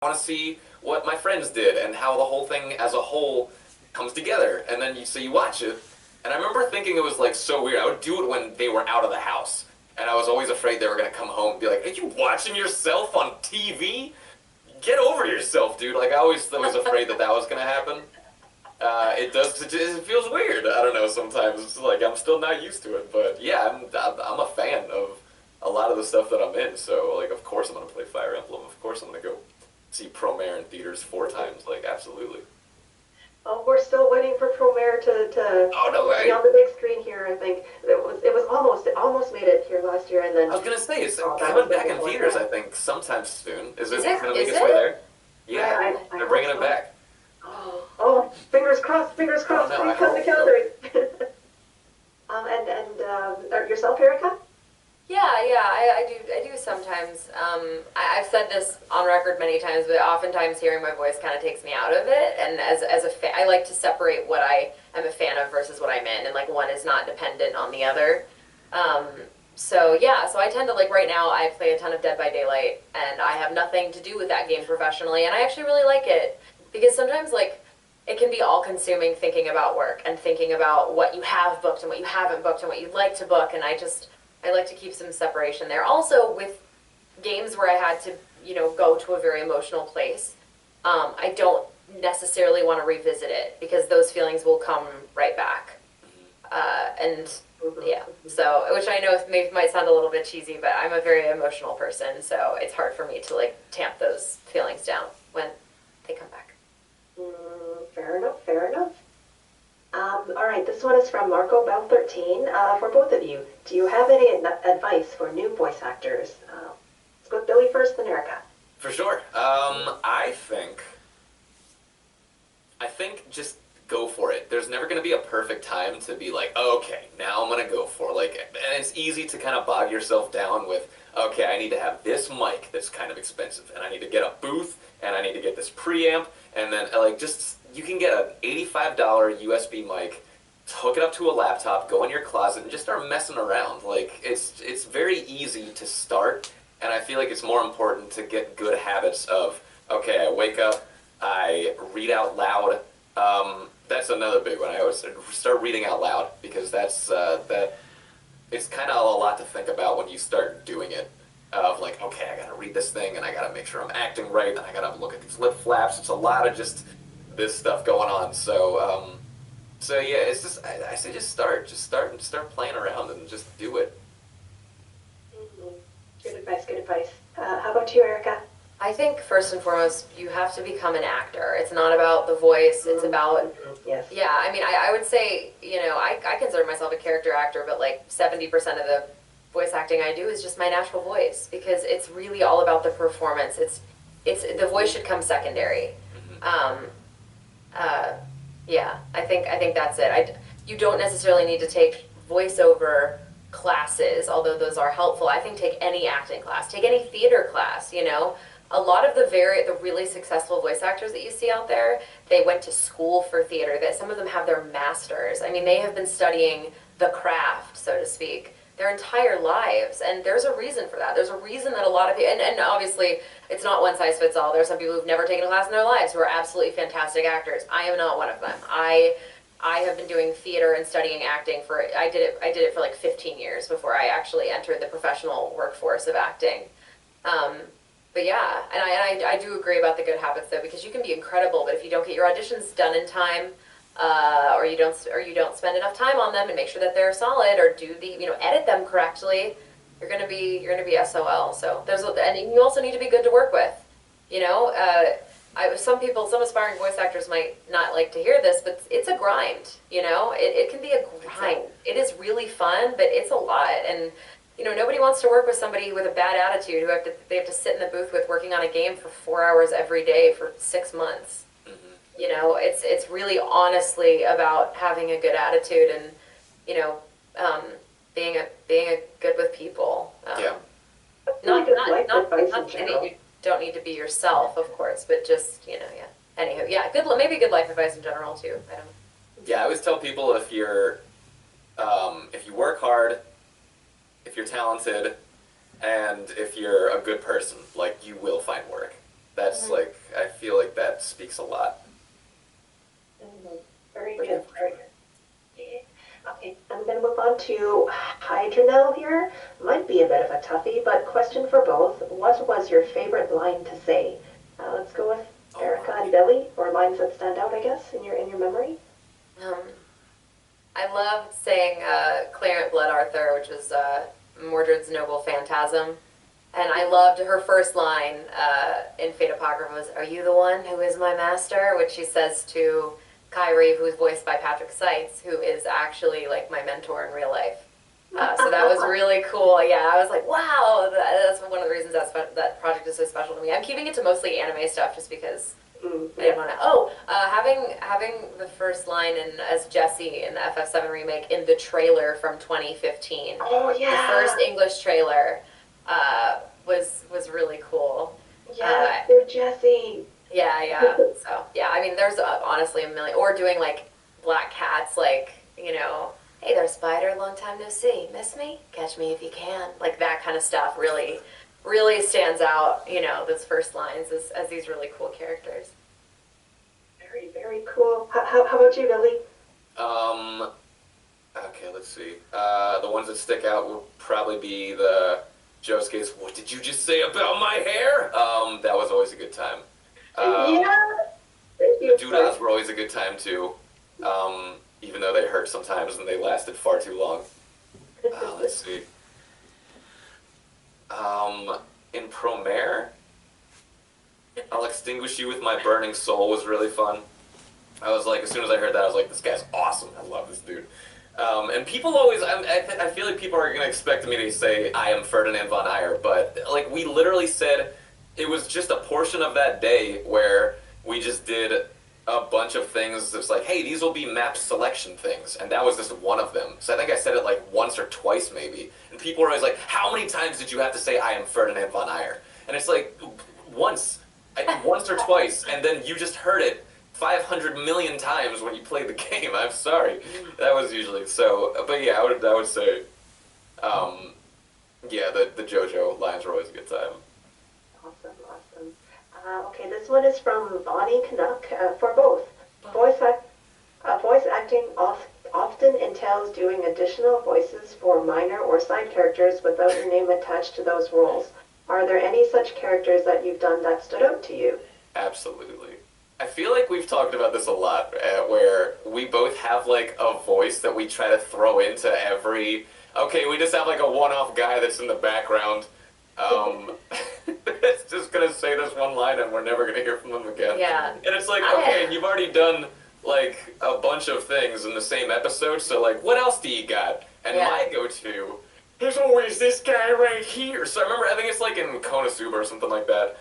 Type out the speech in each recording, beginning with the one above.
want to see what my friends did and how the whole thing as a whole comes together. And then you watch it, and I remember thinking it was like so weird. I would do it when they were out of the house, and I was always afraid they were gonna come home and be like, "Are you watching yourself on TV? Get over yourself, dude!" Like I always was afraid that was gonna happen. It does. It feels weird. I don't know. Sometimes it's like I'm still not used to it, but yeah, I'm a fan of a lot of the stuff that I'm in. So like, of course I'm gonna play Fire Emblem. Of course I'm gonna go see Promare in theaters 4 times. Like absolutely. Oh, we're still waiting for Promare to Oh no be way. on the big screen here. I think it almost made it here last year, and then I was gonna say it's that was coming back in before theaters. that. I think sometime soon. Is Is it it? gonna make Is its way it? there? Yeah, I they're hope bringing it so. back. Oh, fingers crossed, fingers Oh crossed. no, I Please come to hope so. Calgary. Yourself, Erica? Yeah, I do sometimes. I've said this on record many times, but oftentimes hearing my voice kind of takes me out of it. And as a fan, I like to separate what I am a fan of versus what I'm in, and like one is not dependent on the other. Um, so yeah, so I tend to like right now I play a ton of Dead by Daylight, and I have nothing to do with that game professionally, and I actually really like it because sometimes like it can be all consuming thinking about work and thinking about what you have booked and what you haven't booked and what you'd like to book, and I like to keep some separation there. Also, with games where I had to, go to a very emotional place, I don't necessarily want to revisit it because those feelings will come right back. And yeah, so which I know maybe might sound a little bit cheesy, but I'm a very emotional person, so it's hard for me to like tamp those feelings down when they come back. Fair enough, fair enough. All right, this one is from Marco Bell 13. For both of you, do you have any advice for new voice actors? Let's go with Billy first, then Erica. For sure. I think just go for it. There's never going to be a perfect time to be like, oh, okay, now I'm going to go for it. Like, and it's easy to kind of bog yourself down with, okay, I need to have this mic that's kind of expensive, and I need to get a booth, and I need to get this preamp, and then like just you can get an $85 USB mic, hook it up to a laptop, go in your closet, and just start messing around. Like it's very easy to start, and I feel like it's more important to get good habits of, okay, I wake up, I read out loud. That's another big one. I always start reading out loud because that it's kind of a lot to think about when you start doing it. Of like, okay, I gotta read this thing and I gotta make sure I'm acting right and I gotta look at these lip flaps. It's a lot of just this stuff going on. So yeah, it's just I say just start and start playing around and just do it. Mhm. Good advice, good advice. How about you, Erica? I think first and foremost, you have to become an actor. It's not about the voice. It's about Yes. yeah. I mean, I would say I consider myself a character actor, but like 70% of the voice acting I do is just my natural voice because it's really all about the performance. It's the voice should come secondary. Um, uh, yeah, I think that's it. You don't necessarily need to take voiceover classes, although those are helpful. I think take any acting class, take any theater class. A lot of the really successful voice actors that you see out there, they went to school for theater. That some of them have their masters. I mean, they have been studying the craft, so to speak, their entire lives, and there's a reason for that. There's a reason that a lot of people, and obviously it's not one size fits all. There are some people who've never taken a class in their lives who are absolutely fantastic actors. I am not one of them. I have been doing theater and studying acting for I did it for like 15 years before I actually entered the professional workforce of acting. Um, but yeah, and I do agree about the good habits though, because you can be incredible, but if you don't get your auditions done in time, or you don't spend enough time on them and make sure that they're solid, or do the edit them correctly, you're gonna be SOL. So and you also need to be good to work with. You know, some aspiring voice actors might not like to hear this, but it's a grind. It can be a grind. It is really fun, but it's a lot, and nobody wants to work with somebody with a bad attitude they have to sit in the booth with working on a game for 4 hours every day for 6 months. It's really honestly about having a good attitude and you know um, being a good with people. Yeah. That's really Not good not life not advice in not saying that general. you don't need to be yourself, of course, but just yeah. Anywho, yeah, maybe good life advice in general too. I don't know. Yeah, I always tell people if you work hard, if you're talented, and if you're a good person, like you will find work. That's like, I feel like that speaks a lot. Mhm. Very But good, very good. Yeah. Okay, I'm going to move on to Hydronel here. Might be a bit of a toughie, but question for both. What was your favorite line to say? Let's go with oh Erica my. and Billy, or lines that stand out, I guess, in your memory. Um, I loved saying Clarent Blood Arthur, which was Mordred's noble phantasm. And I loved her first line in Fate Apocrypha was, "Are you the one who is my master?" Which she says to Kyrie, who is voiced by Patrick Seitz, who is actually like my mentor in real life. So that was really cool. Yeah, I was like, wow, that's one of the reasons that project is so special to me. I'm keeping it to mostly anime stuff just because I didn't want to. Oh, having the first line as Jessie in the FF7 remake in the trailer from 2015. Oh, The yeah. first English trailer was really cool. Yeah, they're Jessie. Yeah. So yeah, I mean, there's honestly a million. Or doing like Black Cats, like hey there, Spider, long time no see. Miss me? Catch me if you can. Like that kind of stuff really stands out. Those first lines as these really cool characters. Very, very cool. How about you, Billy? Um, okay, let's see. The ones that stick out will probably be the Josuke's, "What did you just say about my hair?" That was always a good time. Yeah. Thank The you. Doodads were always a good time too. Even though they hurt sometimes and they lasted far too long. Let's see. In Promare, "I'll extinguish you with my burning soul" was really fun. I was like, as soon as I heard that, I was like, this guy's awesome. I love this dude. And people always, I feel like people are going to expect me to say, "I am Ferdinand von Ayer," but like we literally said, it was just a portion of that day where we just did a bunch of things that's like, hey, these will be map selection things, and that was just one of them. So I think I said it like once or twice maybe, and people were always like, how many times did you have to say "I am Ferdinand von Ayer"? And it's like, once or twice, and then you just heard it 500 million times when you played the game. I'm sorry. That was usually so, but yeah, I would say, yeah, the JoJo lines were always a good time. Awesome, awesome. Okay, this one is from Bonnie Canuck for both. Voice acting often entails doing additional voices for minor or side characters without your name attached to those roles. Are there any such characters that you've done that stood out to you? Absolutely. I feel like we've talked about this a lot, where we both have like a voice that we try to throw into every. Okay, we just have like a one-off guy that's in the background. It's just gonna say this one line and we're never gonna hear from them again. Yeah. And it's like, okay, and you've already done like a bunch of things in the same episode, so like, what else do you got? And my go-to, "There's always this guy right here." So I remember, I think it's like in Konosuba or something like that.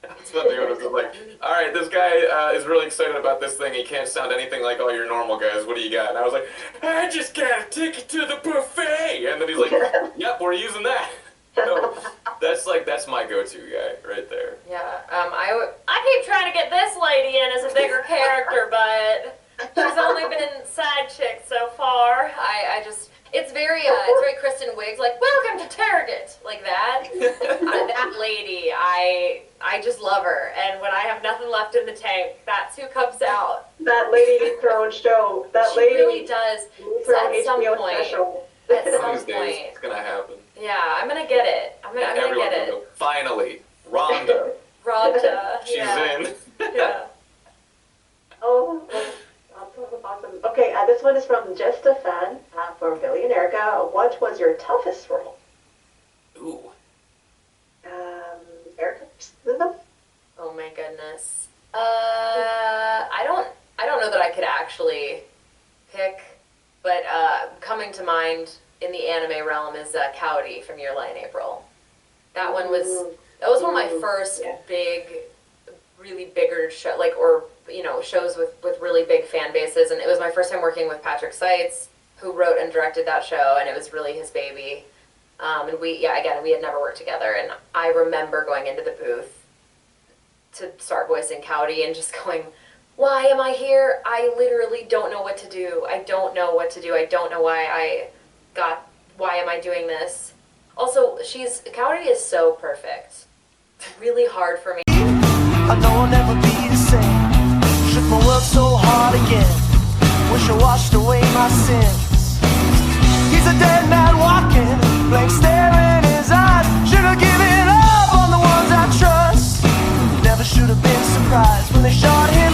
That's what they would have like, all right, this guy is really excited about this thing. He can't sound anything like all your normal guys. What do you got? And I was like, "I just got a ticket to the buffet." And then he's like, "Yep, we're using that." So that's my go-to guy right there. Yeah. I keep trying to get this lady in as a bigger character, but she's only been side chick so far. It's very Kristen Wiig, like, "Welcome to Target," like that. That lady, I just love her, and when I have nothing left in the tank, that's who comes out. That lady needs her own show. That She lady really does. needs her own At some HBO point. special. At One some of these days, point. it's gonna happen. Yeah, I'm gonna get it. I'm gonna Everyone's get gonna it. go, finally, Rhonda, Rhonda. she's yeah. in. Yeah. Oh, awesome. Okay, this one is from Just a Fan for Billy and Erica. What was your toughest role? Ooh. Erica? Oh my goodness. I don't know that I could actually pick, but coming to mind in the anime realm is Cowdy from Your Lie in April. That one was one of my first big, really bigger show, shows with really big fan bases, and it was my first time working with Patrick Seitz, who wrote and directed that show, and it was really his baby. And we had never worked together, and I remember going into the booth to start voicing Cowdy and just going, "Why am I here? I literally don't know what to do. I don't know what to do. I don't know why am I doing this?" Also, Cowdy is so perfect. really hard for me. I know I'll never be the same. Shook my world so hard again. Wish I washed away my sins. He's a dead man walking, blank stare in his eyes. Should have given up on the ones I trust. Never should have been surprised when they shot him